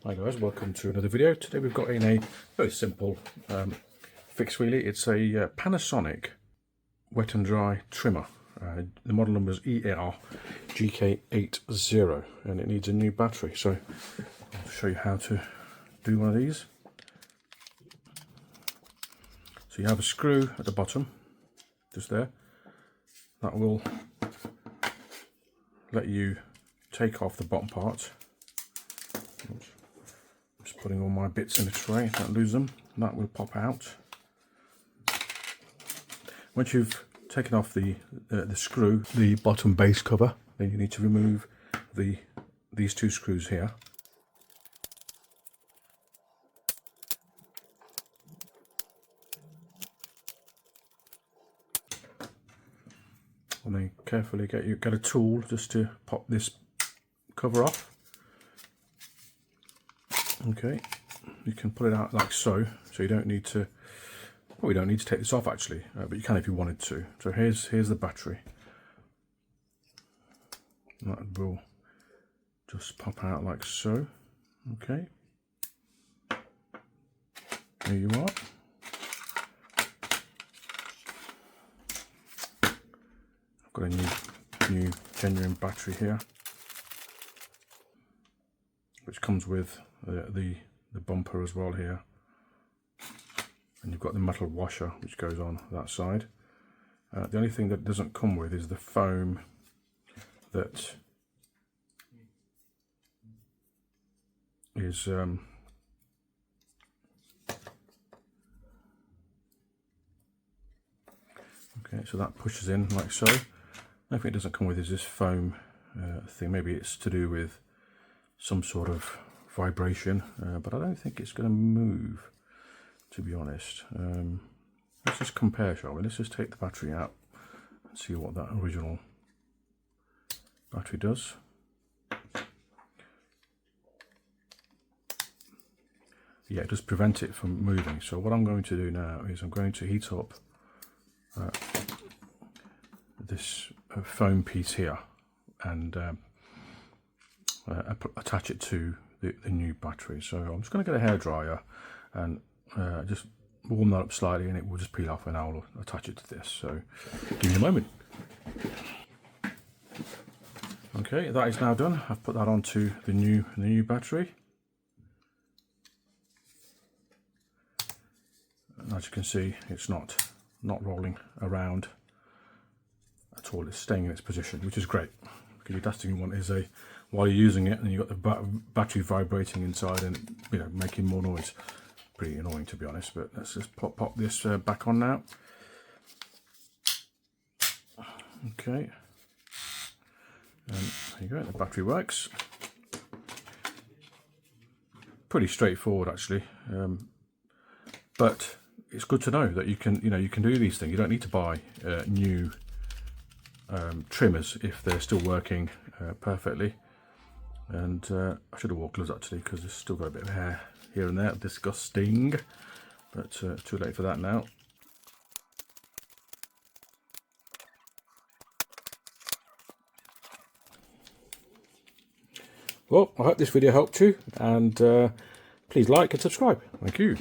Hi guys, welcome to another video. Today we've got in a very simple fix really. It's a Panasonic wet and dry trimmer. The model number is ER GK80 and it needs a new battery. So I'll show you how to do one of these. So you have a screw at the bottom, just there. That will let you take off the bottom part. Oops. Just putting all my bits in a tray, don't lose them. That will pop out. Once you've taken off the screw, the bottom base cover, then you need to remove these two screws here. And then carefully get a tool just to pop this cover off. Okay, you can pull it out like so. So you don't need to. Well, we don't need to take this off actually, but you can if you wanted to. So here's the battery. That will just pop out like so. Okay. There you are. I've got a new genuine battery here, which comes with the bumper as well here, and you've got the metal washer which goes on that side. The only thing that doesn't come with is the foam that is okay, so that pushes in like so. The only thing it doesn't come with is this foam thing. Maybe it's to do with some sort of vibration, but I don't think it's going to move, to be honest. Let's just compare, shall we? Let's just take the battery out and see what that original battery does. Yeah, it does prevent it from moving. So what I'm going to do now is I'm going to heat up this foam piece here and attach it to the new battery. So I'm just going to get a hairdryer and just warm that up slightly, and it will just peel off, and I'll attach it to this. So give me a moment. Okay, that is now done. I've put that onto the new battery. And as you can see, it's not rolling around at all. It's staying in its position, which is great, because the last thing you want is while you're using it and you've got the battery vibrating inside and making more noise. Pretty annoying, to be honest. But let's just pop this back on now. Okay, and there you go. The battery works. Pretty straightforward actually, but it's good to know that you can do these things. You don't need to buy new trimmers if they're still working perfectly. And I should have wore gloves actually, because it's still got a bit of hair here and there. Disgusting, but too late for that now. Well, I hope this video helped you, and please like and subscribe. Thank you.